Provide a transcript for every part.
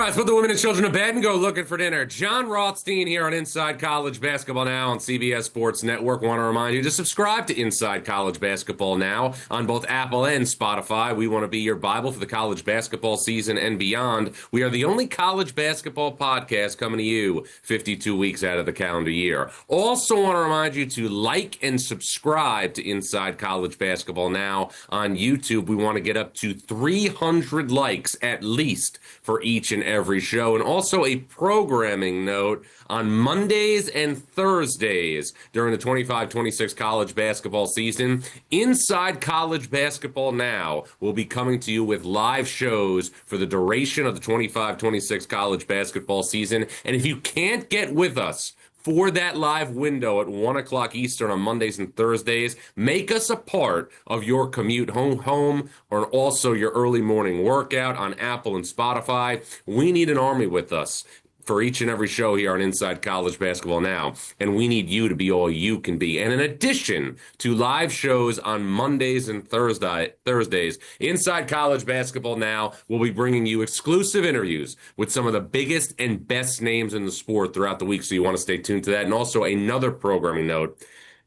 Let's put the women and children to bed and go looking for dinner. Jon Rothstein here on Inside College Basketball Now on CBS Sports Network. Want to remind you to subscribe to Inside College Basketball Now on both Apple and Spotify. We want to be your Bible for the college basketball season and beyond. We are the only college basketball podcast coming to you 52 weeks out of the calendar year. Also want to remind you to like and subscribe to Inside College Basketball Now on YouTube. We want to get up to 300 likes at least for each and every show. And also a programming note: on Mondays and Thursdays during the 25-26 college basketball season, Inside College Basketball Now will be coming to you with live shows for the duration of the 25-26 college basketball season. And if you can't get with us for that live window at 1 o'clock Eastern on Mondays and Thursdays, make us a part of your commute home or also your early morning workout on Apple and Spotify. We need an army with us for each and every show here on Inside College Basketball Now, and we need you to be all you can be. And in addition to live shows on Mondays and Thursdays, Inside College Basketball Now will be bringing you exclusive interviews with some of the biggest and best names in the sport throughout the week, so you want to stay tuned to that. And also another programming note: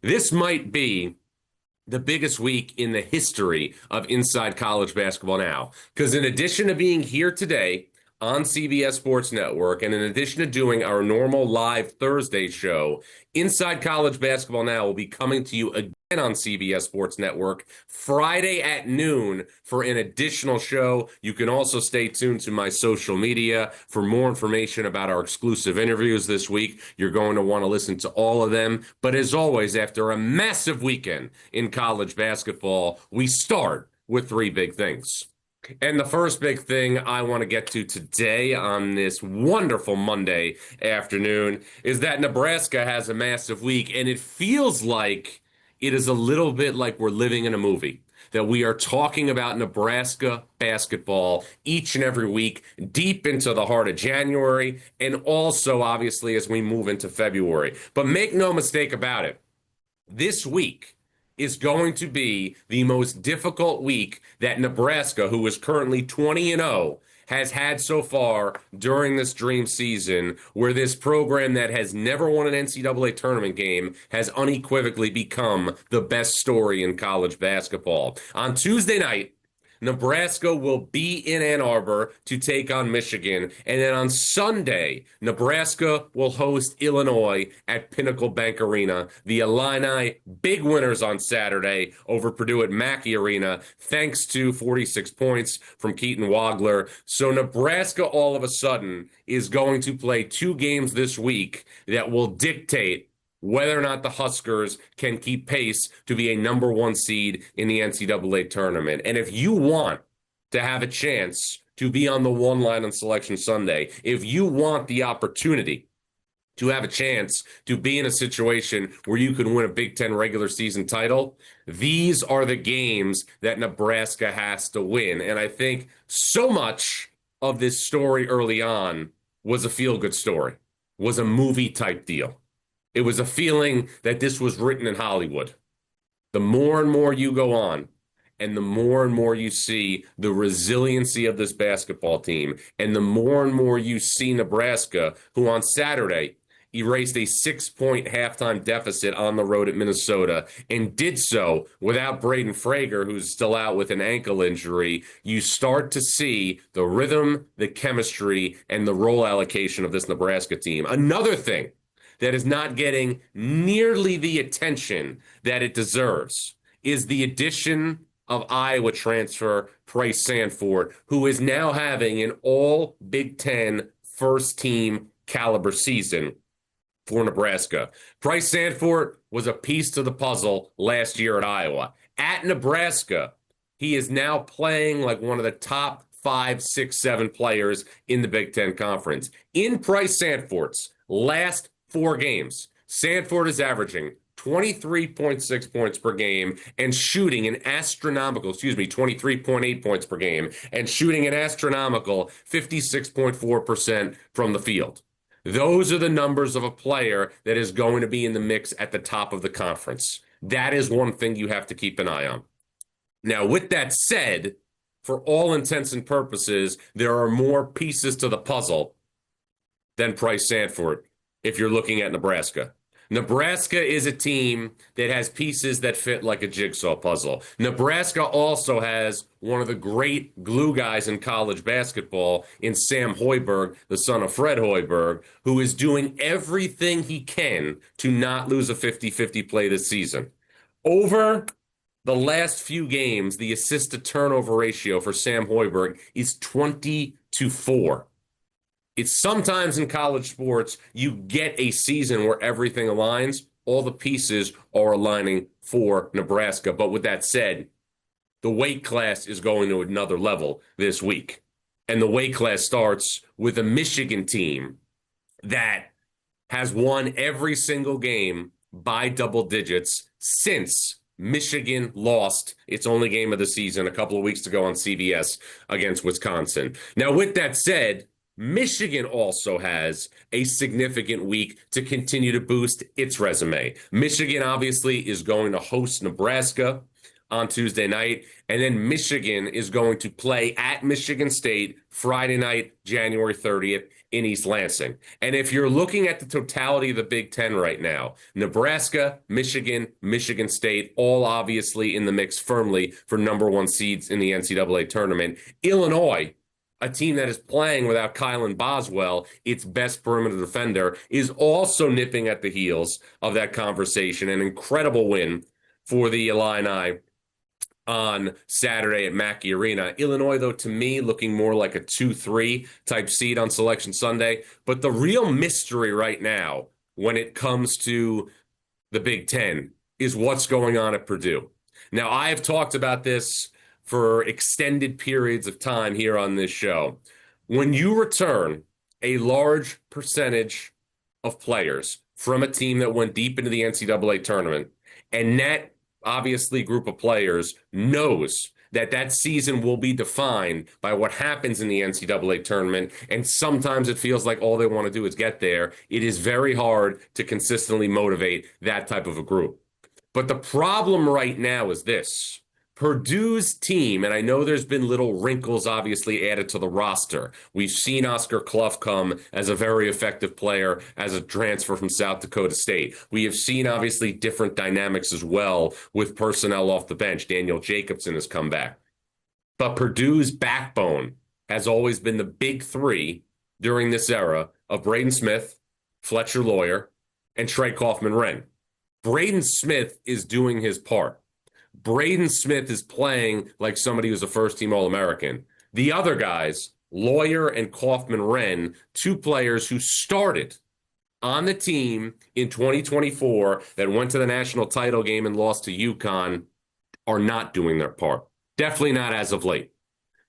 this might be the biggest week in the history of Inside College Basketball Now, because in addition to being here today on CBS Sports Network, and in addition to doing our normal live Thursday show, Inside College Basketball Now will be coming to you again on CBS Sports Network Friday at noon for an additional show. You can also stay tuned to my social media for more information about our exclusive interviews this week. You're going to want to listen to all of them. But as always, after a massive weekend in college basketball, we start with three big things. And the first big thing I want to get to today on this wonderful Monday afternoon is that Nebraska has a massive week, and it feels like it is a little bit like we're living in a movie, that we are talking about Nebraska basketball each and every week, deep into the heart of January, and also, obviously, as we move into February. But make no mistake about it, this week is going to be the most difficult week that Nebraska, who is currently 20-0, has had so far during this dream season, where this program that has never won an NCAA tournament game has unequivocally become the best story in college basketball. On Tuesday night, Nebraska will be in Ann Arbor to take on Michigan. And then on Sunday, Nebraska will host Illinois at Pinnacle Bank Arena. The Illini, big winners on Saturday over Purdue at Mackey Arena, thanks to 46 points from Keaton Wagler. So Nebraska all of a sudden is going to play two games this week that will dictate whether or not the Huskers can keep pace to be a number one seed in the NCAA tournament. And if you want to have a chance to be on the one line on Selection Sunday, if you want the opportunity to have a chance to be in a situation where you can win a Big Ten regular season title, these are the games that Nebraska has to win. And I think so much of this story early on was a feel-good story, was a movie-type deal. It was a feeling that this was written in Hollywood. The more and more you go on, and the more and more you see the resiliency of this basketball team, and the more and more you see Nebraska, who on Saturday erased a 6-point halftime deficit on the road at Minnesota, and did so without Braden Frager, who's still out with an ankle injury, you start to see the rhythm, the chemistry, and the role allocation of this Nebraska team. Another thing that is not getting nearly the attention that it deserves is the addition of Iowa transfer Price Sandfort, who is now having an all Big Ten first team caliber season for Nebraska. Price Sandfort was a piece to the puzzle last year at Iowa. At Nebraska, he is now playing like one of the top 5, 6, 7 players in the Big Ten Conference. In Price Sandfort's last 4 games, Sandfort is averaging 23.6 points per game and shooting an astronomical, 23.8 points per game and shooting an astronomical 56.4% from the field. Those are the numbers of a player that is going to be in the mix at the top of the conference. That is one thing you have to keep an eye on. Now, with that said, for all intents and purposes, there are more pieces to the puzzle than Price Sanford if you're looking at Nebraska. Nebraska is a team that has pieces that fit like a jigsaw puzzle. Nebraska also has one of the great glue guys in college basketball in Sam Hoiberg, the son of Fred Hoiberg, who is doing everything he can to not lose a 50-50 play this season. Over the last few games, the assist-to-turnover ratio for Sam Hoiberg is 20-4. It's sometimes in college sports, you get a season where everything aligns. All the pieces are aligning for Nebraska. But with that said, the weight class is going to another level this week. And the weight class starts with a Michigan team that has won every single game by double digits since Michigan lost its only game of the season a couple of weeks ago on CBS against Wisconsin. Now, with that said, Michigan also has a significant week to continue to boost its resume. Michigan obviously is going to host Nebraska on Tuesday night, and then Michigan is going to play at Michigan State Friday night, January 30th in East Lansing. And if you're looking at the totality of the Big Ten right now, Nebraska, Michigan, Michigan State, all obviously in the mix firmly for number one seeds in the NCAA tournament. Illinois, a team that is playing without Kylan Boswell, its best perimeter defender, is also nipping at the heels of that conversation. An incredible win for the Illini on Saturday at Mackey Arena. Illinois, though, to me, looking more like a 2-3 type seed on Selection Sunday. But the real mystery right now when it comes to the Big Ten is what's going on at Purdue. Now, I have talked about this for extended periods of time here on this show. When you return a large percentage of players from a team that went deep into the NCAA tournament, and that obviously group of players knows that that season will be defined by what happens in the NCAA tournament, and sometimes it feels like all they want to do is get there, it is very hard to consistently motivate that type of a group. But the problem right now is this. Purdue's team, and I know there's been little wrinkles obviously added to the roster. We've seen Oscar Clough come as a very effective player as a transfer from South Dakota State. We have seen obviously different dynamics as well with personnel off the bench. Daniel Jacobson has come back. But Purdue's backbone has always been the big three during this era of Braden Smith, Fletcher Lawyer, and Trey Kaufman-Renn. Braden Smith is doing his part. Braden Smith is playing like somebody who's a first-team All-American. The other guys, Lawyer and Kaufman-Renn, two players who started on the team in 2024 that went to the national title game and lost to UConn, are not doing their part. Definitely not as of late.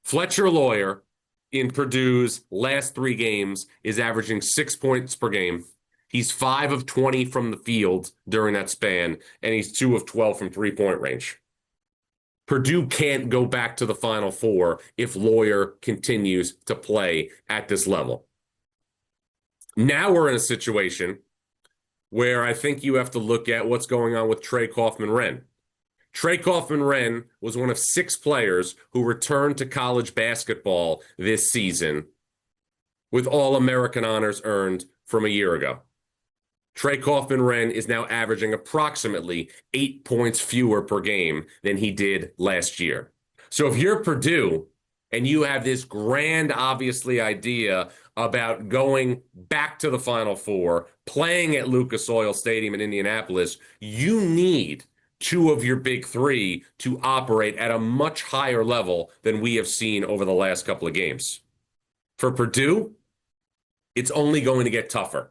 Fletcher Lawyer in Purdue's last three games is averaging 6 points per game. He's 5 of 20 from the field during that span, and he's 2 of 12 from three-point range. Purdue can't go back to the Final Four if Lawyer continues to play at this level. Now we're in a situation where I think you have to look at what's going on with Trey Kaufman-Renn. Trey Kaufman-Renn was one of 6 players who returned to college basketball this season with All-American honors earned from a year ago. Trey Kaufman-Renn is now averaging approximately 8 points fewer per game than he did last year. So if you're Purdue and you have this grand, obviously, idea about going back to the Final Four, playing at Lucas Oil Stadium in Indianapolis, you need 2 of your big 3 to operate at a much higher level than we have seen over the last couple of games. For Purdue, it's only going to get tougher.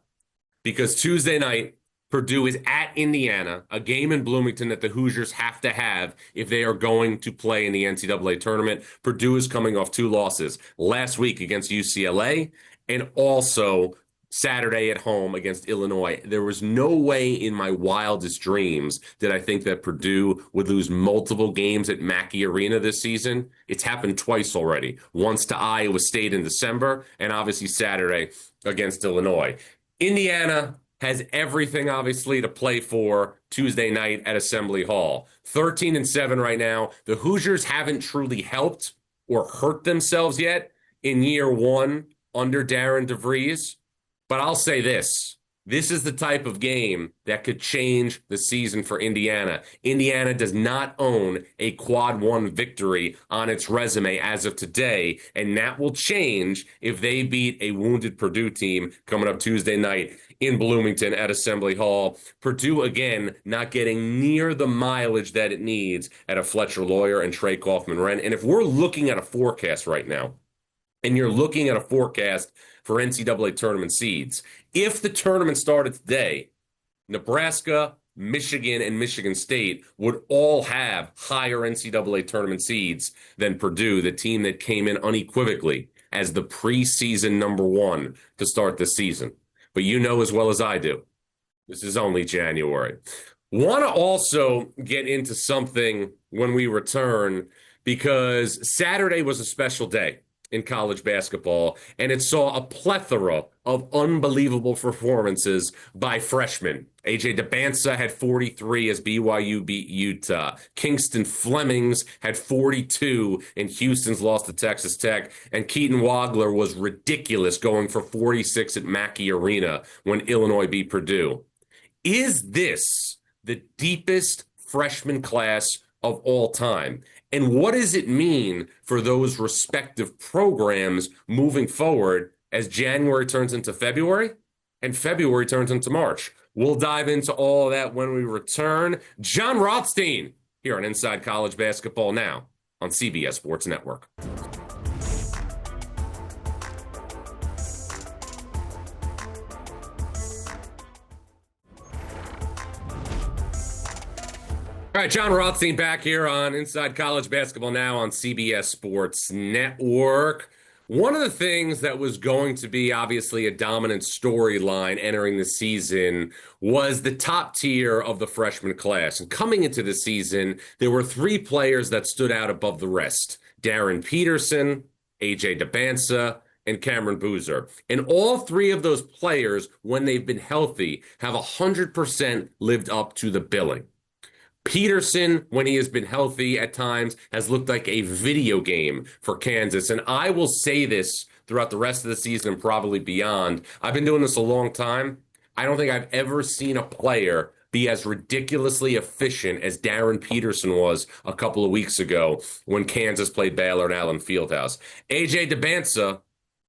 Because Tuesday night, Purdue is at Indiana, a game in Bloomington that the Hoosiers have to have if they are going to play in the NCAA tournament. Purdue is coming off 2 losses last week against UCLA and also Saturday at home against Illinois. There was no way in my wildest dreams did I think that Purdue would lose multiple games at Mackey Arena this season. It's happened twice already. Once to Iowa State in December and obviously Saturday against Illinois. Indiana has everything, obviously, to play for Tuesday night at Assembly Hall. 13-7 right now. The Hoosiers haven't truly helped or hurt themselves yet in year one under Darren DeVries. But I'll say this. This is the type of game that could change the season for Indiana. Indiana does not own a quad one victory on its resume as of today, and that will change if they beat a wounded Purdue team coming up Tuesday night in Bloomington at Assembly Hall. Purdue, again, not getting near the mileage that it needs at a Fletcher Lawyer and Trey Kaufman-Renn. And if we're looking at a forecast right now, and you're looking at a forecast for NCAA tournament seeds, if the tournament started today, Nebraska, Michigan, and Michigan State would all have higher NCAA tournament seeds than Purdue, the team that came in unequivocally as the preseason number one to start the season. But you know as well as I do, this is only January. Want to also get into something when we return, because Saturday was a special day in college basketball, and it saw a plethora of unbelievable performances by freshmen. A.J. DeBansa had 43 as BYU beat Utah. Kingston Flemings had 42 in Houston's loss to Texas Tech. And Keaton Wagler was ridiculous, going for 46 at Mackey Arena when Illinois beat Purdue. Is this the deepest freshman class of all time? And what does it mean for those respective programs moving forward as January turns into February and February turns into March? We'll dive into all of that when we return. Jon Rothstein here on Inside College Basketball Now on CBS Sports Network. All right, Jon Rothstein back here on Inside College Basketball Now on CBS Sports Network. One of the things that was going to be obviously a dominant storyline entering the season was the top tier of the freshman class. And coming into the season, there were three players that stood out above the rest: Darren Peterson, A.J. DeBansa, and Cameron Boozer. And all three of those players, when they've been healthy, have 100% lived up to the billing. Peterson, when he has been healthy at times, has looked like a video game for Kansas. And I will say this throughout the rest of the season and probably beyond. I've been doing this a long time. I don't think I've ever seen a player be as ridiculously efficient as Darren Peterson was a couple of weeks ago when Kansas played Baylor and Allen Fieldhouse. A.J. DeBansa,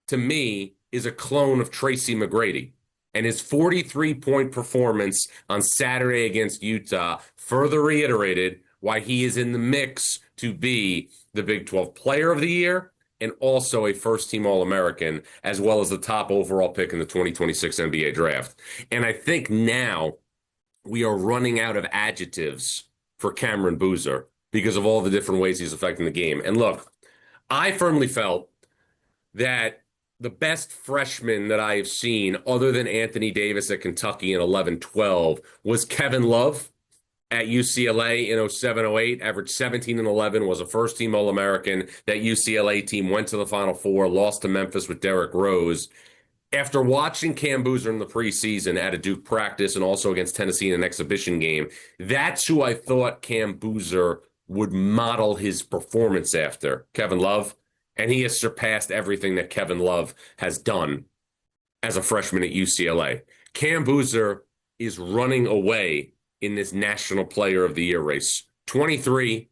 to me, is a clone of Tracy McGrady. And his 43-point performance on Saturday against Utah further reiterated why he is in the mix to be the Big 12 Player of the Year and also a first-team All-American, as well as the top overall pick in the 2026 NBA Draft. And I think now we are running out of adjectives for Cameron Boozer because of all the different ways he's affecting the game. And look, I firmly felt that the best freshman that I have seen, other than Anthony Davis at Kentucky in 11-12, was Kevin Love at UCLA in 07-08, averaged 17 and 11, was a first-team All-American. That UCLA team went to the Final Four, lost to Memphis with Derrick Rose. After watching Cam Boozer in the preseason at a Duke practice and also against Tennessee in an exhibition game, that's who I thought Cam Boozer would model his performance after, Kevin Love. And he has surpassed everything that Kevin Love has done as a freshman at UCLA. Cam Boozer is running away in this National Player of the Year race. 23,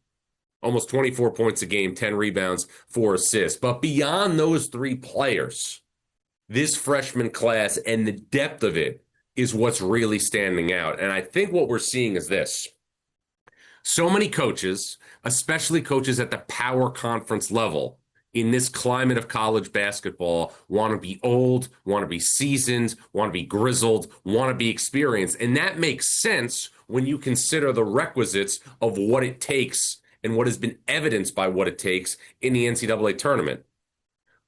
almost 24 points a game, 10 rebounds, 4 assists. But beyond those three players, this freshman class and the depth of it is what's really standing out. And I think what we're seeing is this. So many coaches, especially coaches at the power conference level, in this climate of college basketball, want to be old, want to be seasoned, want to be grizzled, want to be experienced. And that makes sense when you consider the requisites of what it takes and what has been evidenced by what it takes in the NCAA tournament.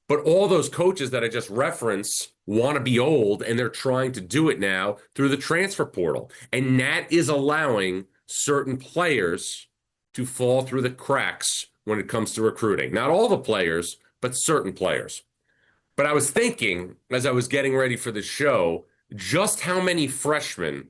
But all those coaches that I just referenced want to be old, and they're trying to do it now through the transfer portal. And that is allowing certain players to fall through the cracks when it comes to recruiting. Not all the players, but certain players. But I was thinking, as I was getting ready for the show, just how many freshmen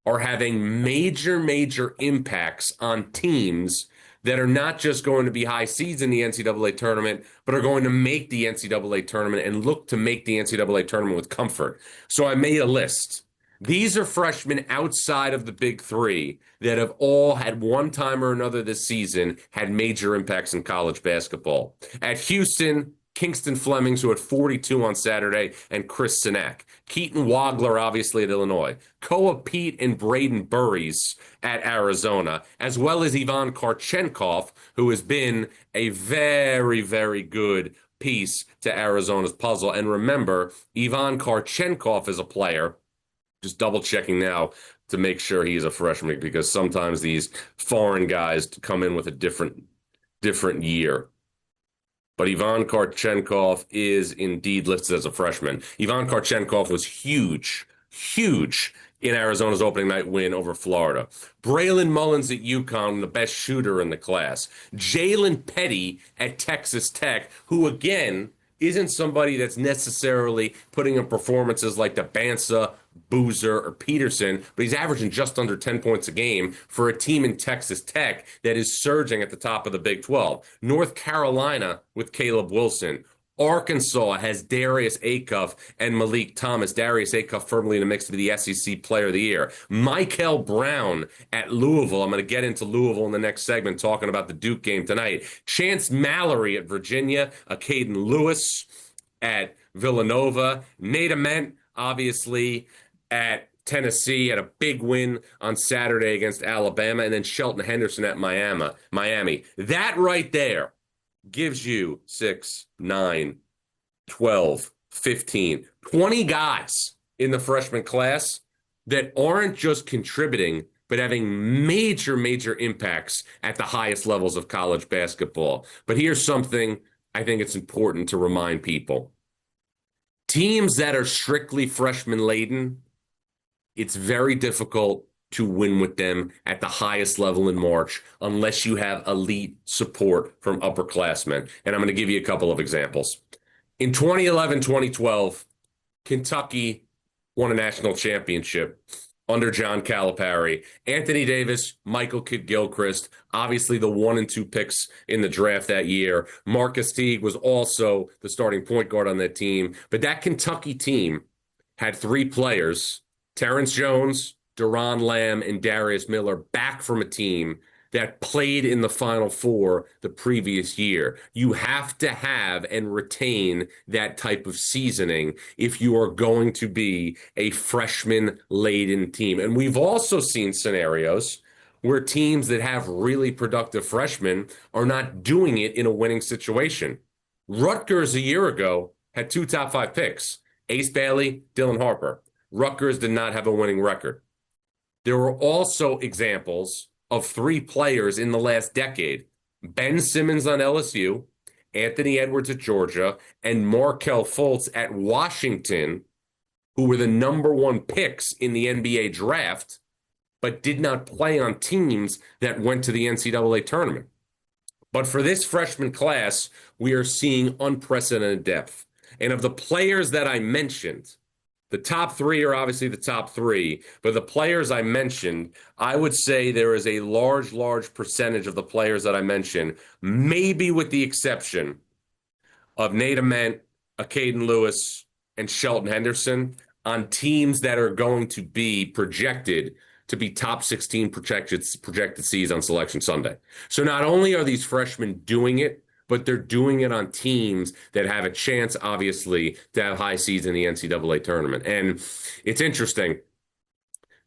are having major impacts on teams that are not just going to be high seeds in the NCAA tournament, but are going to make the NCAA tournament and look to make the NCAA tournament with comfort. So I made a list. These are freshmen outside of the big three that have all had one time or another this season had major impacts in college basketball. At Houston, Kingston Flemings, who had 42 on Saturday, and Chris Sinek. Keaton Wagler, obviously, at Illinois. Koa Pete and Braden Burries at Arizona, as well as Ivan Karchenkov, who has been a very, very good piece to Arizona's puzzle. And remember, Ivan Karchenkov is a player, just double checking now to make sure he is a freshman, because sometimes these foreign guys come in with a different year. But Ivan Karchenkov is indeed listed as a freshman. Ivan Karchenkov was huge in Arizona's opening night win over Florida. Braylon Mullins at UConn, the best shooter in the class. Jalen Petty at Texas Tech, who, again, isn't somebody that's necessarily putting in performances like the Bansa, Boozer, or Peterson, but he's averaging just under 10 points a game for a team in Texas Tech that is surging at the top of the Big 12. North Carolina with Caleb Wilson. Arkansas has Darius Acuff and Malik Thomas. Darius Acuff firmly in the mix to be the SEC Player of the Year. Michael Brown at Louisville. I'm going to get into Louisville in the next segment, talking about the Duke game tonight. Chance Mallory at Virginia. Caden Lewis at Villanova. Nate Ament, obviously, at Tennessee, had a big win on Saturday against Alabama. And then Shelton Henderson at Miami. That right there gives you 6, 9, 12, 15, 20 guys in the freshman class that aren't just contributing, but having major, major impacts at the highest levels of college basketball. But here's something I think it's important to remind people. Teams that are strictly freshman-laden, it's very difficult to win with them at the highest level in March unless you have elite support from upperclassmen. And I'm going to give you a couple of examples. In 2011-2012, Kentucky won a national championship under John Calipari. Anthony Davis, Michael Kidd-Gilchrist, obviously the 1 and 2 picks in the draft that year. Marcus Teague was also the starting point guard on that team. But that Kentucky team had 3 players, Terrence Jones, Deron Lamb, and Darius Miller, back from a team that played in the Final Four the previous year. You have to have and retain that type of seasoning if you are going to be a freshman-laden team. And we've also seen scenarios where teams that have really productive freshmen are not doing it in a winning situation. Rutgers a year ago had 2 top 5 picks, Ace Bailey, Dylan Harper. Rutgers did not have a winning record. There were also examples of 3 players in the last decade, Ben Simmons on LSU, Anthony Edwards at Georgia, and Markelle Fultz at Washington, who were the number 1 picks in the NBA draft, but did not play on teams that went to the NCAA tournament. But for this freshman class, we are seeing unprecedented depth. And of the players that I mentioned, the top 3 are obviously the top 3, but the players I mentioned, I would say there is a large percentage of the players that I mentioned, maybe with the exception of Nate Ament, Caden Lewis, and Shelton Henderson, on teams that are going to be projected to be top 16 projected seeds on Selection Sunday. So not only are these freshmen doing it, but they're doing it on teams that have a chance, obviously, to have high seeds in the NCAA tournament. And it's interesting.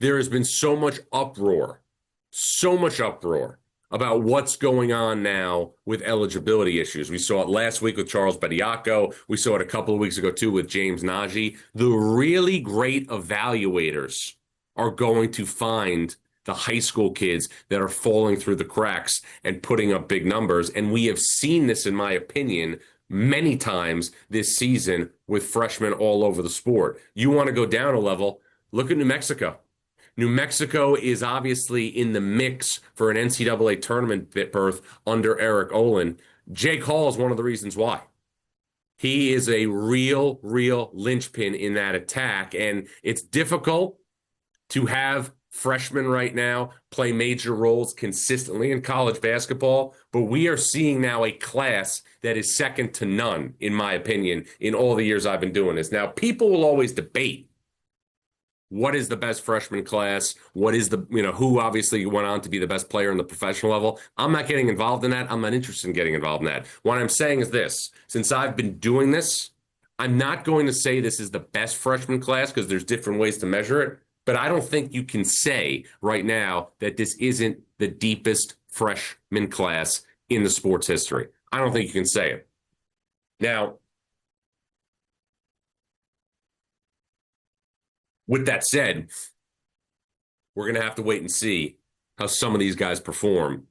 There has been so much uproar about what's going on now with eligibility issues. We saw it last week with Charles Bediako. We saw it a couple of weeks ago, too, with James Nagy. The really great evaluators are going to find the high school kids that are falling through the cracks and putting up big numbers. And we have seen this, in my opinion, many times this season with freshmen all over the sport. You want to go down a level, look at New Mexico. New Mexico is obviously in the mix for an NCAA tournament berth under Eric Olin. Jake Hall is one of the reasons why. He is a real linchpin in that attack, and it's difficult to have freshmen right now play major roles consistently in college basketball, but we are seeing now a class that is second to none, in my opinion, in all the years I've been doing this. Now, people will always debate what is the best freshman class, what is who obviously went on to be the best player in the professional level. I'm not getting involved in that. I'm not interested in getting involved in that. What I'm saying is this: since I've been doing this, I'm not going to say this is the best freshman class because there's different ways to measure it. But I don't think you can say right now that this isn't the deepest freshman class in the sports history. I don't think you can say it. Now, with that said, we're going to have to wait and see how some of these guys perform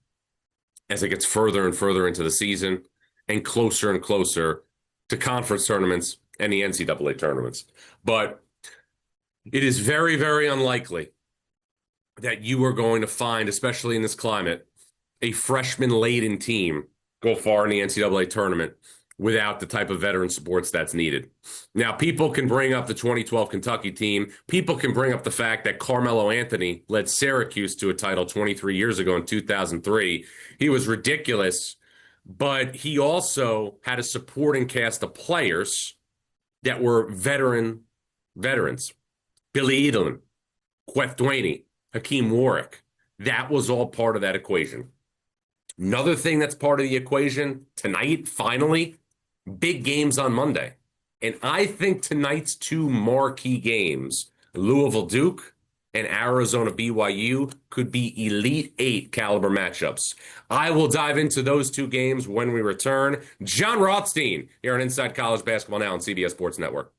as it gets further and further into the season and closer to conference tournaments and the NCAA tournaments. But it is very, very unlikely that you are going to find, especially in this climate, a freshman-laden team go far in the NCAA tournament without the type of veteran supports that's needed. Now, people can bring up the 2012 Kentucky team. People can bring up the fact that Carmelo Anthony led Syracuse to a title 23 years ago in 2003. He was ridiculous, but he also had a supporting cast of players that were veterans. Billy Edelman, Queth Duaney, Hakeem Warwick. That was all part of that equation. Another thing that's part of the equation tonight, finally, big games on Monday. And I think tonight's two marquee games, Louisville Duke and Arizona BYU, could be Elite Eight caliber matchups. I will dive into those two games when we return. Jon Rothstein here on Inside College Basketball Now on CBS Sports Network.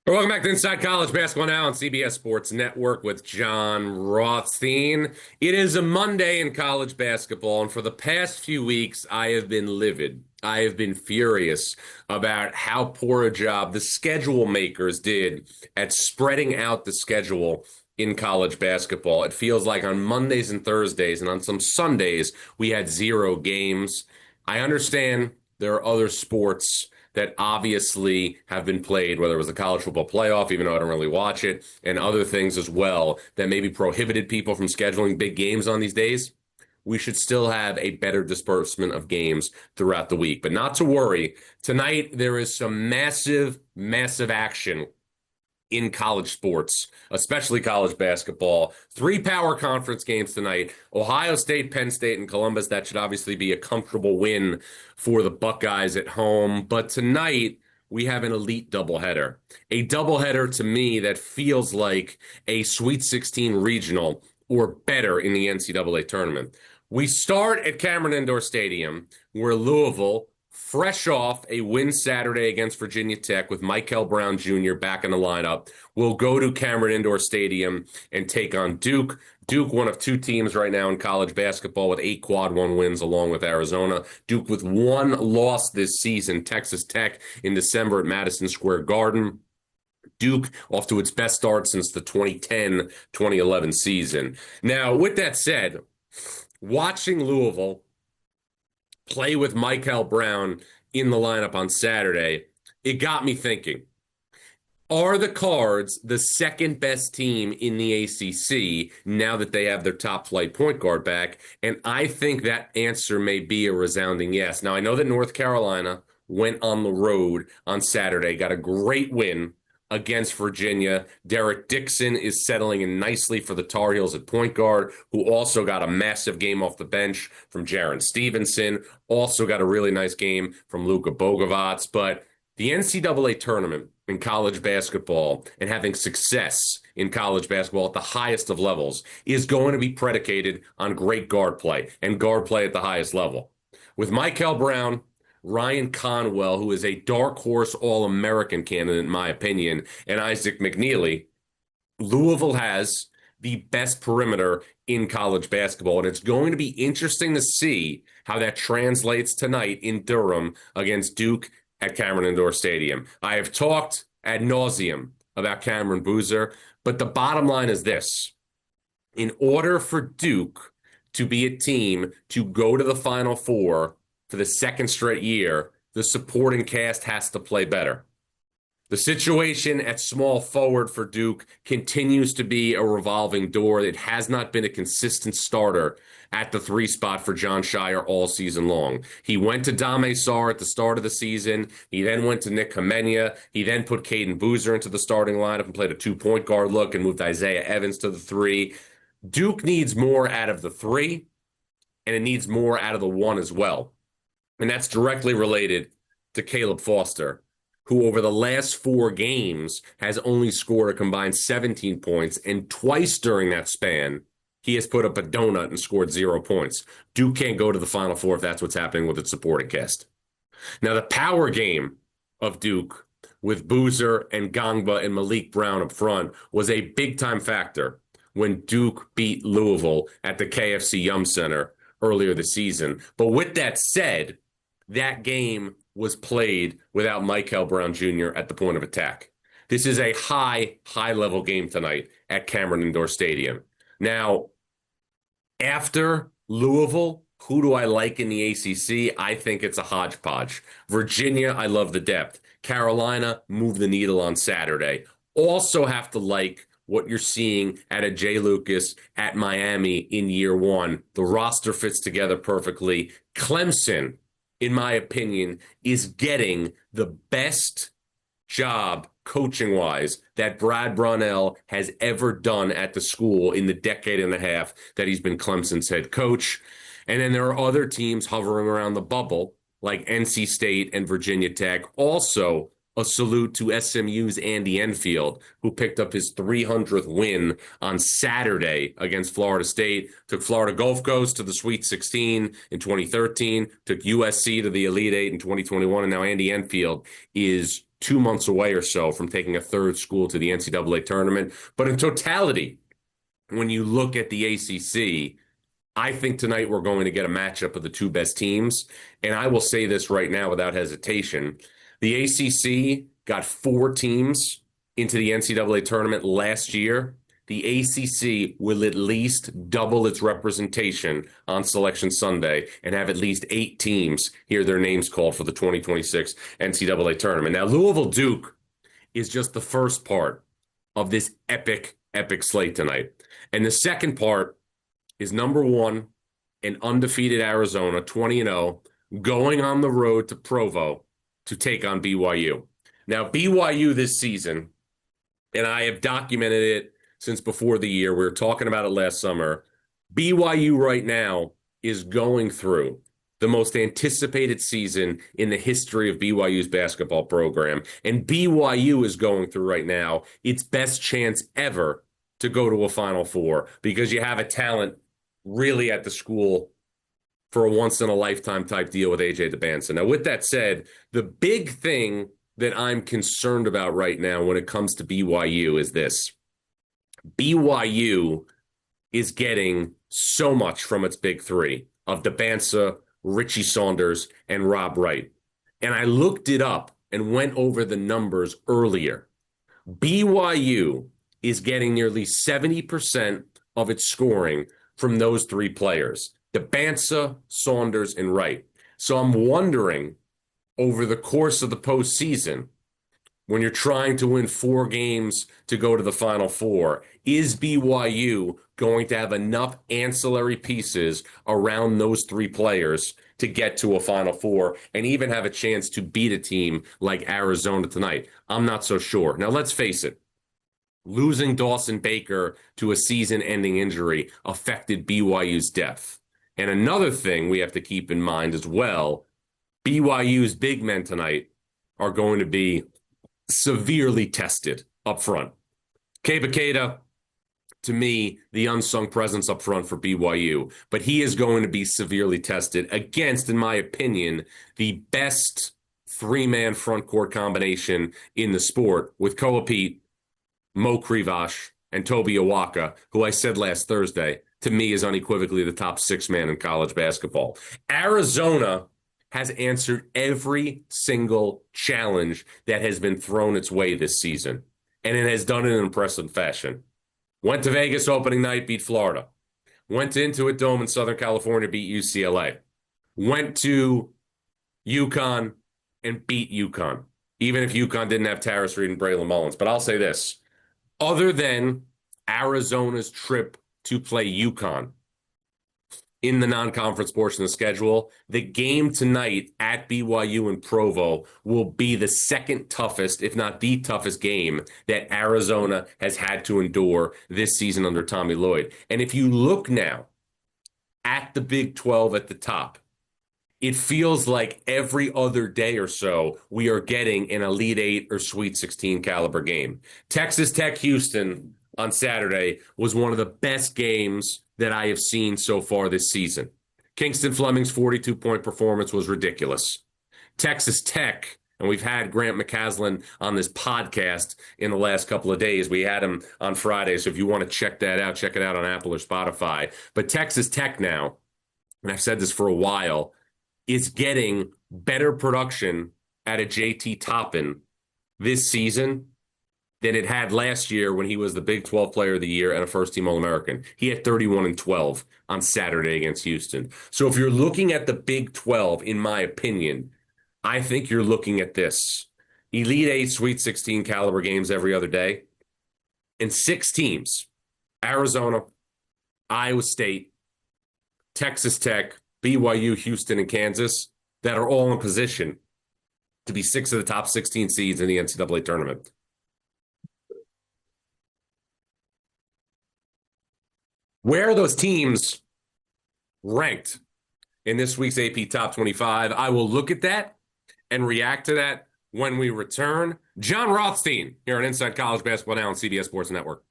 Welcome back to Inside College Basketball Now on CBS Sports Network with Jon Rothstein. It is a Monday in college basketball, and for the past few weeks, I have been livid. I have been furious about how poor a job the schedule makers did at spreading out the schedule in college basketball. It feels like on Mondays and Thursdays and on some Sundays, we had 0 games. I understand there are other sports that obviously have been played, whether it was the college football playoff, even though I don't really watch it, and other things as well that maybe prohibited people from scheduling big games on these days. We should still have a better disbursement of games throughout the week. But not to worry, tonight there is some massive action in college sports, especially college basketball. 3 power conference games tonight, Ohio State, Penn State, and Columbus. That should obviously be a comfortable win for the Buckeyes at home. But tonight, we have an elite doubleheader. A doubleheader to me that feels like a Sweet 16 regional or better in the NCAA tournament. We start at Cameron Indoor Stadium, where Louisville, fresh off a win Saturday against Virginia Tech with Michael Brown Jr. back in the lineup, will go to Cameron Indoor Stadium and take on Duke. Duke, one of 2 teams right now in college basketball with 8 quad 1 wins along with Arizona. Duke with 1 loss this season, Texas Tech in December at Madison Square Garden. Duke off to its best start since the 2010-2011 season. Now, with that said, watching Louisville play with Michael Brown in the lineup on Saturday, it got me thinking, are the Cards the second best team in the ACC now that they have their top flight point guard back? And I think that answer may be a resounding yes. Now, I know that North Carolina went on the road on Saturday, got a great win against Virginia. Derek Dixon is settling in nicely for the Tar Heels at point guard, who also got a massive game off the bench from Jaron Stevenson, also got a really nice game from Luka Bogovac. But the NCAA tournament in college basketball and having success in college basketball at the highest of levels is going to be predicated on great guard play and guard play at the highest level. With Michael Brown, Ryan Conwell, who is a dark horse All-American candidate, in my opinion, and Isaac McNeely, Louisville has the best perimeter in college basketball. And it's going to be interesting to see how that translates tonight in Durham against Duke at Cameron Indoor Stadium. I have talked ad nauseum about Cameron Boozer, but the bottom line is this. In order for Duke to be a team to go to the Final Four for the second straight year, the supporting cast has to play better. The situation at small forward for Duke continues to be a revolving door. It has not been a consistent starter at the 3 spot for Jon Scheyer all season long. He went to Dame Sarr at the start of the season. He then went to Nick Kamenya. He then put Caden Boozer into the starting lineup and played a 2-point guard look and moved Isaiah Evans to the 3. Duke needs more out of the 3, and it needs more out of the 1 as well. And that's directly related to Caleb Foster, who over the last 4 games has only scored a combined 17 points, and twice during that span, he has put up a donut and scored 0 points. Duke can't go to the Final Four if that's what's happening with its supporting cast. Now, the power game of Duke with Boozer and Gangba and Malik Brown up front was a big-time factor when Duke beat Louisville at the KFC Yum Center earlier this season. But with that said, that game was played without Michael Brown Jr. at the point of attack. This is a high-level game tonight at Cameron Indoor Stadium. Now, after Louisville, who do I like in the ACC? I think it's a hodgepodge. Virginia, I love the depth. Carolina, move the needle on Saturday. Also have to like what you're seeing at a Jay Lucas at Miami in year 1. The roster fits together perfectly. Clemson, in my opinion, is getting the best job coaching-wise that Brad Brownell has ever done at the school in the decade and a half that he's been Clemson's head coach. And then there are other teams hovering around the bubble, like NC State and Virginia Tech. Also, a salute to SMU's Andy Enfield, who picked up his 300th win on Saturday against Florida State, took Florida Gulf Coast to the Sweet 16 in 2013, took USC to the Elite 8 in 2021, and now Andy Enfield is 2 months away or so from taking a third school to the NCAA tournament. But in totality, when you look at the ACC, I think tonight we're going to get a matchup of the 2 best teams. And I will say this right now without hesitation. The ACC got 4 teams into the NCAA tournament last year. The ACC will at least double its representation on Selection Sunday and have at least 8 teams hear their names called for the 2026 NCAA tournament. Now, Louisville-Duke is just the first part of this epic slate tonight. And the second part is number 1, an undefeated Arizona, 20-0, going on the road to Provo to take on BYU. Now, BYU this season, and I have documented it since before the year, we were talking about it last summer, BYU right now is going through the most anticipated season in the history of BYU's basketball program. And BYU is going through right now its best chance ever to go to a Final Four because you have a talent really at the school for a once-in-a-lifetime type deal with A.J. DeBanson. Now, with that said, the big thing that I'm concerned about right now when it comes to BYU is this. BYU is getting so much from its big 3 of DeBansa, Richie Saunders, and Rob Wright. And I looked it up and went over the numbers earlier. BYU is getting nearly 70% of its scoring from those 3 players, DeBansa, Saunders, and Wright. So I'm wondering, over the course of the postseason, when you're trying to win 4 games to go to the Final Four, is BYU going to have enough ancillary pieces around those 3 players to get to a Final Four and even have a chance to beat a team like Arizona tonight? I'm not so sure. Now, let's face it. Losing Dawson Baker to a season-ending injury affected BYU's depth. And another thing we have to keep in mind as well, BYU's big men tonight are going to be severely tested up front. Kebakeda, to me, the unsung presence up front for BYU, but he is going to be severely tested against, in my opinion, the best 3-man front court combination in the sport with Koa Pete, Mo Krivash, and Toby Awaka, who I said last Thursday, to me is unequivocally the top 6-man in college basketball. Arizona has answered every single challenge that has been thrown its way this season, and it has done it in impressive fashion. Went to Vegas opening night, beat Florida. Went to Intuit Dome in Southern California, beat UCLA. Went to UConn and beat UConn, even if UConn didn't have Tarris Reed and Braylon Mullins. But I'll say this, other than Arizona's trip to play UConn in the non-conference portion of the schedule, the game tonight at BYU in Provo will be the second toughest, if not the toughest game that Arizona has had to endure this season under Tommy Lloyd. And if you look now at the Big 12 at the top, it feels like every other day or so we are getting an Elite Eight or Sweet 16 caliber game. Texas Tech Houston on Saturday was one of the best games that I have seen so far this season. Kingston Fleming's 42-point performance was ridiculous. Texas Tech, and we've had Grant McCaslin on this podcast in the last couple of days. We had him on Friday, so if you want to check that out, check it out on Apple or Spotify. But Texas Tech now, and I've said this for a while, is getting better production at a JT Toppin this season than it had last year when he was the Big 12 Player of the Year and a first-team All-American. He had 31 and 12 on Saturday against Houston. So if you're looking at the Big 12, in my opinion, I think you're looking at this. Elite Eight, Sweet 16 caliber games every other day. And 6 teams, Arizona, Iowa State, Texas Tech, BYU, Houston, and Kansas, that are all in position to be 6 of the top 16 seeds in the NCAA tournament. Where are those teams ranked in this week's AP Top 25? I will look at that and react to that when we return. Jon Rothstein here on Inside College Basketball Now on CBS Sports Network.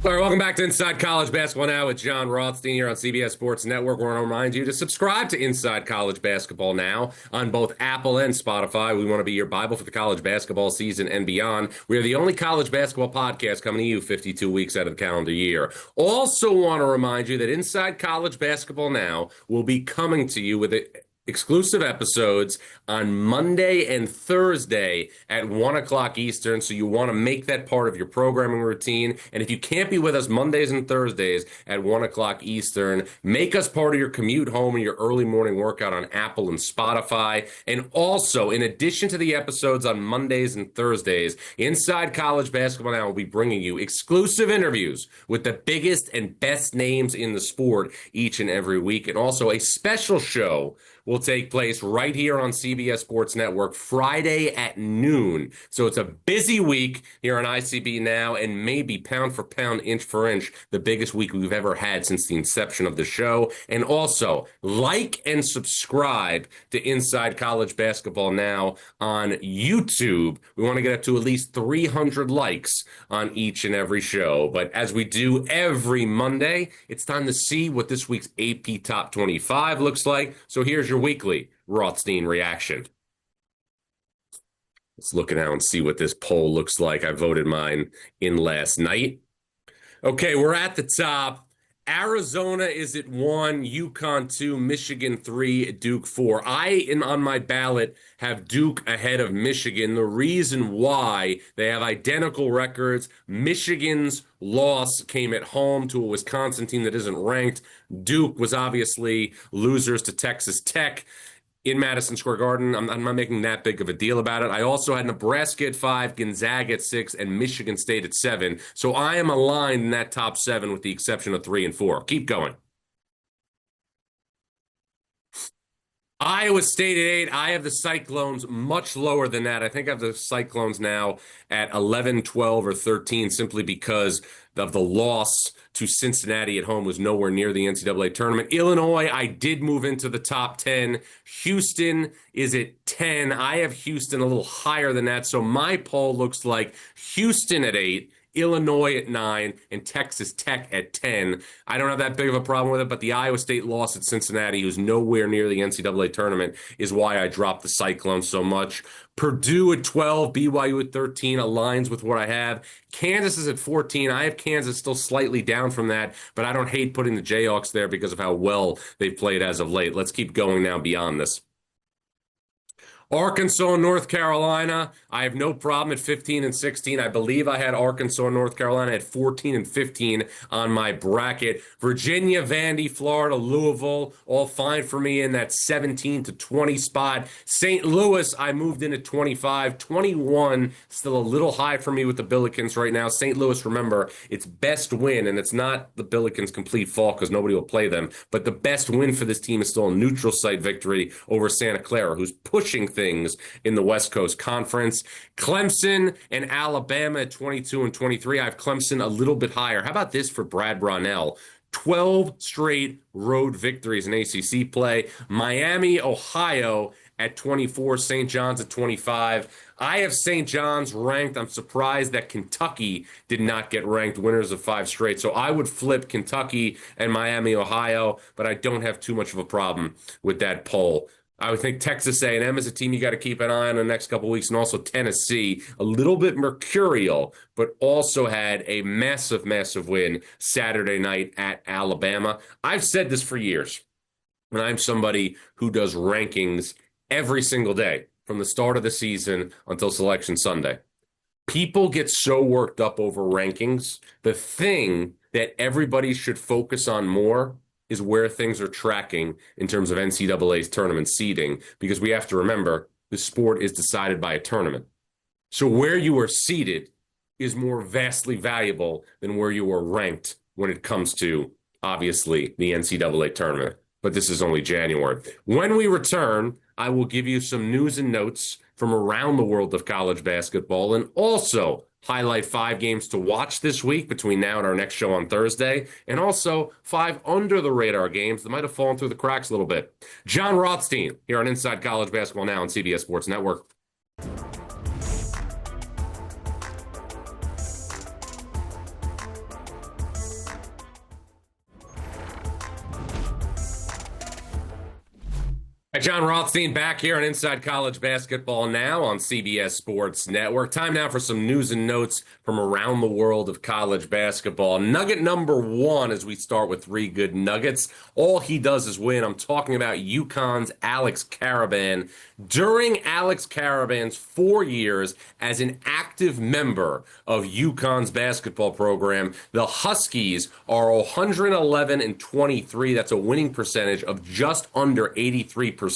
All right, welcome back to Inside College Basketball Now with Jon Rothstein here on CBS Sports Network. We want to remind you to subscribe to Inside College Basketball Now on both Apple and Spotify. We want to be your Bible for the college basketball season and beyond. We are the only college basketball podcast coming to you 52 weeks out of the calendar year. Also want to remind you that Inside College Basketball Now will be coming to you with exclusive episodes on Monday and Thursday at 1 o'clock Eastern, so you want to make that part of your programming routine. And if you can't be with us Mondays and Thursdays at 1 o'clock Eastern, make us part of your commute home and your early morning workout on Apple and Spotify. And also, in addition to the episodes on Mondays and Thursdays, Inside College Basketball Now will be bringing you exclusive interviews with the biggest and best names in the sport each and every week, and also a special show will take place right here on CBS Sports Network Friday at noon. So it's a busy week here on ICB Now, and maybe pound for pound, inch for inch, the biggest week we've ever had since the inception of the show. And also, like and subscribe to Inside College Basketball Now on YouTube. We want to get up to at least 300 likes on each and every show. But as we do every Monday, it's time to see what this week's AP Top 25 looks like. So here's your weekly Rothstein reaction. Let's look now and see what this poll looks like. I voted mine in last night. Okay, we're at the top. Arizona is at 1, UConn 2, Michigan 3, Duke 4. On my ballot, have Duke ahead of Michigan. The reason why, they have identical records. Michigan's loss came at home to a Wisconsin team that isn't ranked. Duke was obviously losers to Texas Tech in Madison Square Garden. I'm not making that big of a deal about it. I also had Nebraska at 5, Gonzaga at 6, and Michigan State at 7. So I am aligned in that top 7 with the exception of 3 and 4. Keep going. Iowa State at 8. I have the Cyclones much lower than that. I think I have the Cyclones now at 11, 12, or 13 simply because of the loss to Cincinnati at home was nowhere near the NCAA tournament. Illinois, I did move into the top 10. Houston is at 10. I have Houston a little higher than that. So my poll looks like Houston at 8, Illinois at 9, and Texas Tech at 10. I don't have that big of a problem with it, but the Iowa State loss at Cincinnati, who's nowhere near the NCAA tournament, is why I dropped the Cyclones so much. Purdue at 12, BYU at 13 aligns with what I have. Kansas is at 14. I have Kansas still slightly down from that, but I don't hate putting the Jayhawks there because of how well they've played as of late. Let's keep going now beyond this. Arkansas and North Carolina. I have no problem at 15 and 16. I believe I had Arkansas and North Carolina at 14 and 15 on my bracket. Virginia, Vandy, Florida, Louisville, all fine for me in that 17 to 20 spot. St. Louis, I moved in at 25. 21, still a little high for me with the Billikens right now. St. Louis, remember, it's best win, and it's not the Billikens' complete fault because nobody will play them, but the best win for this team is still a neutral site victory over Santa Clara, who's pushing things in the West Coast Conference. Clemson and Alabama at 22 and 23. I have Clemson a little bit higher. How about this for Brad Brownell? 12 straight road victories in ACC play. Miami, Ohio at 24, St. John's at 25. I have St. John's ranked. I'm surprised that Kentucky did not get ranked winners of 5 straight. So I would flip Kentucky and Miami, Ohio, but I don't have too much of a problem with that poll. I would think Texas A&M is a team you got to keep an eye on in the next couple of weeks, and also Tennessee, a little bit mercurial, but also had a massive, massive win Saturday night at Alabama. I've said this for years, and I'm somebody who does rankings every single day from the start of the season until Selection Sunday. People get so worked up over rankings. The thing that everybody should focus on more is where things are tracking in terms of NCAA's tournament seeding, because we have to remember the sport is decided by a tournament. So where you are seated is more vastly valuable than where you are ranked when it comes to, obviously, the NCAA tournament. But this is only January. When we return, I will give you some news and notes from around the world of college basketball, and also highlight 5 games to watch this week between now and our next show on Thursday, and also 5 under-the-radar games that might have fallen through the cracks a little bit. Jon Rothstein here on Inside College Basketball Now on CBS Sports Network. Jon Rothstein back here on Inside College Basketball Now on CBS Sports Network. Time now for some news and notes from around the world of college basketball. Nugget number 1 as we start with 3 good nuggets. All he does is win. I'm talking about UConn's Alex Karaban. During Alex Karaban's 4 years as an active member of UConn's basketball program, the Huskies are 111 and 23. That's a winning percentage of just under 83%.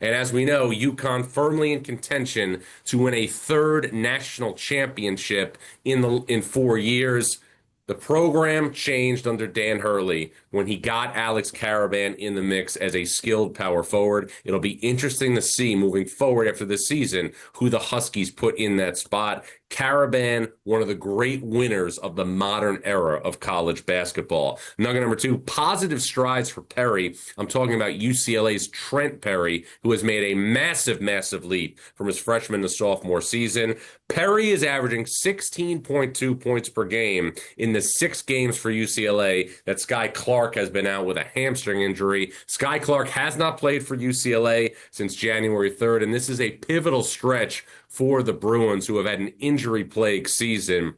And as we know, UConn firmly in contention to win a 3rd national championship in 4 years. The program changed under Dan Hurley when he got Alex Karaban in the mix as a skilled power forward. It'll be interesting to see moving forward after this season who the Huskies put in that spot. Karaban, one of the great winners of the modern era of college basketball. Nugget number 2, positive strides for Perry. I'm talking about UCLA's Trent Perry, who has made a massive, massive leap from his freshman to sophomore season. Perry is averaging 16.2 points per game in the 6 games for UCLA that Sky Clark has been out with a hamstring injury. Sky Clark has not played for UCLA since January 3rd, and this is a pivotal stretch for the Bruins, who have had an injury-plagued season.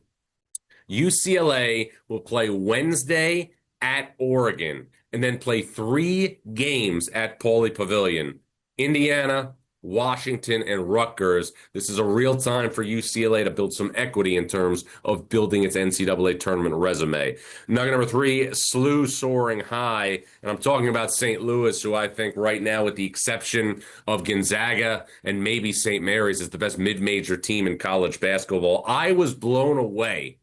UCLA will play Wednesday at Oregon and then play 3 games at Pauley Pavilion. Indiana, Washington, and Rutgers. This is a real time for UCLA to build some equity in terms of building its NCAA tournament resume. Nugget number 3, SLU soaring high. And I'm talking about St. Louis, who I think right now, with the exception of Gonzaga and maybe St. Mary's, is the best mid-major team in college basketball. I was blown away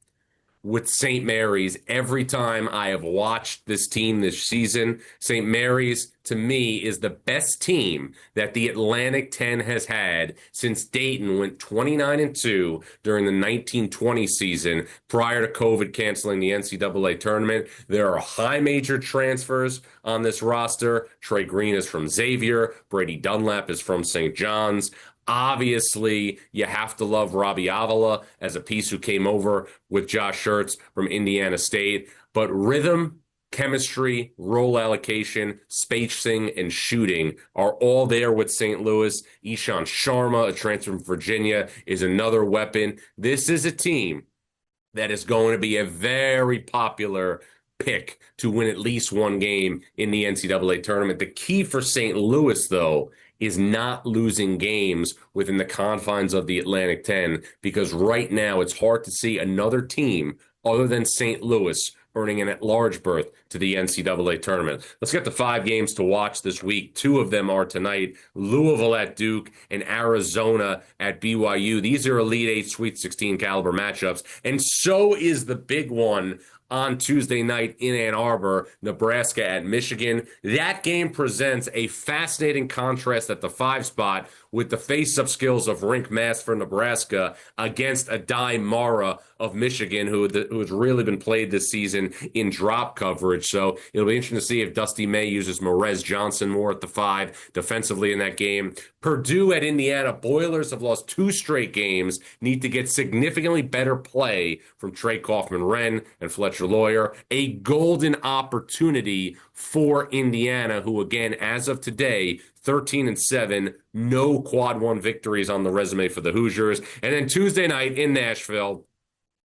with St. Mary's every time I have watched this team this season. St. Mary's, to me, is the best team that the Atlantic 10 has had since Dayton went 29-2 during the 1920 season prior to COVID canceling the NCAA tournament. There are high major transfers on this roster. Trey Green is from Xavier. Brady Dunlap is from St. John's. Obviously, you have to love Robbie Avila as a piece who came over with Josh Schertz from Indiana State. But rhythm, chemistry, role allocation, spacing, and shooting are all there with St. Louis. Ishan Sharma, a transfer from Virginia, is another weapon. This is a team that is going to be a very popular pick to win at least 1 game in the NCAA tournament. The key for St. Louis, though, is not losing games within the confines of the Atlantic 10, because right now it's hard to see another team other than St. Louis earning an at-large berth to the NCAA tournament. Let's get the 5 games to watch this week. 2 of them are tonight: Louisville at Duke and Arizona at BYU. These are Elite 8 Sweet 16 caliber matchups, and so is the big one on Tuesday night in Ann Arbor, Nebraska at Michigan. That game presents a fascinating contrast at the 5 spot with the face-up skills of Rink Mass for Nebraska against Adai Mara of Michigan, who has really been played this season in drop coverage. So it'll be interesting to see if Dusty May uses Morez Johnson more at the 5 defensively in that game. Purdue at Indiana. Boilers have lost 2 straight games, need to get significantly better play from Trey Kaufman-Wren and Fletcher Lawyer. A golden opportunity for Indiana, who again, as of today, 13-7, no quad 1 victories on the resume for the Hoosiers. And then Tuesday night in Nashville,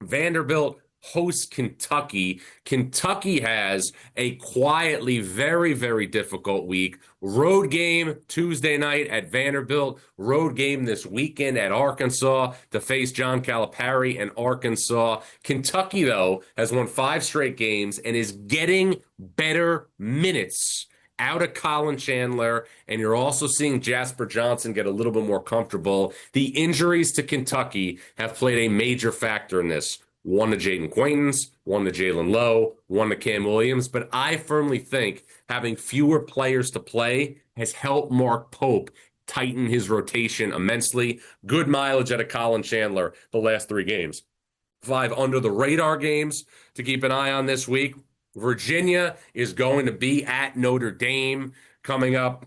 Vanderbilt hosts Kentucky. Kentucky has a quietly very, very difficult week. Road game Tuesday night at Vanderbilt. Road game this weekend at Arkansas to face John Calipari and Arkansas. Kentucky, though, has won 5 straight games and is getting better minutes out of Colin Chandler, and you're also seeing Jasper Johnson get a little bit more comfortable. The injuries to Kentucky have played a major factor in this. 1 to Jaden Quaintance, 1 to Jalen Lowe, 1 to Cam Williams. But I firmly think having fewer players to play has helped Mark Pope tighten his rotation immensely. Good mileage out of Colin Chandler the last 3 games. 5 under-the-radar games to keep an eye on this week. Virginia is going to be at Notre Dame coming up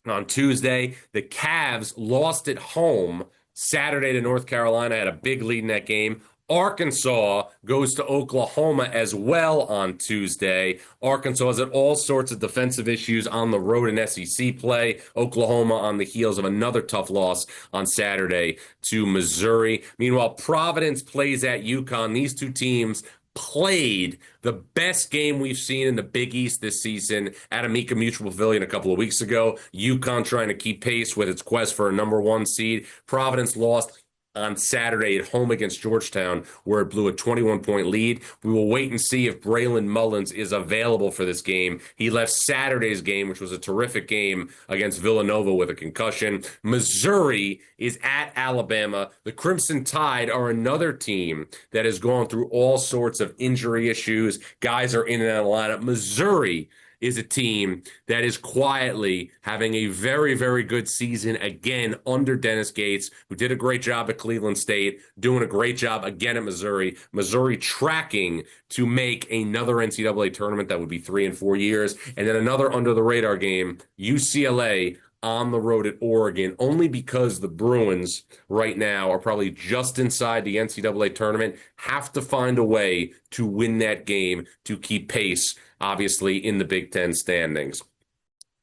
on Tuesday. The Cavs lost at home Saturday to North Carolina, had a big lead in that game. Arkansas goes to Oklahoma as well on Tuesday. Arkansas has had all sorts of defensive issues on the road in SEC play. Oklahoma on the heels of another tough loss on Saturday to Missouri. Meanwhile, Providence plays at UConn. These 2 teams played the best game we've seen in the Big East this season at Amica Mutual Pavilion a couple of weeks ago. UConn trying to keep pace with its quest for a number 1 seed. Providence lost on Saturday at home against Georgetown, where it blew a 21-point lead. We will wait and see if Braylon Mullins is available for this game. He left Saturday's game, which was a terrific game, against Villanova with a concussion. Missouri is at Alabama. The Crimson Tide are another team that has gone through all sorts of injury issues. Guys are in and out of the lineup. Missouri is a team that is quietly having a very, very good season again under Dennis Gates, who did a great job at Cleveland State, doing a great job again at Missouri. Missouri tracking to make another NCAA tournament. That would be 3 and 4 years. And then another under-the-radar game, UCLA on the road at Oregon, only because the Bruins right now are probably just inside the NCAA tournament, have to find a way to win that game to keep pace, obviously, in the Big Ten standings.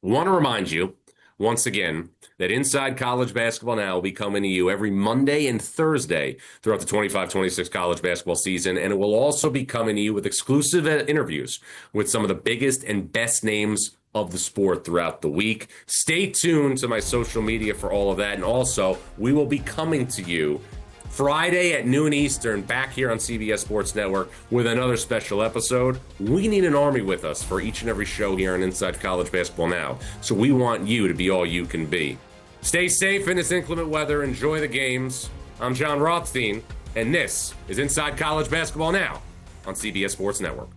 I want to remind you, once again, that Inside College Basketball Now will be coming to you every Monday and Thursday throughout the 25-26 college basketball season, and it will also be coming to you with exclusive interviews with some of the biggest and best names of the sport throughout the week. Stay tuned to my social media for all of that, and also, we will be coming to you Friday at noon Eastern, back here on CBS Sports Network with another special episode. We need an army with us for each and every show here on Inside College Basketball Now, so we want you to be all you can be. Stay safe in this inclement weather. Enjoy the games. I'm Jon Rothstein, and this is Inside College Basketball Now on CBS Sports Network.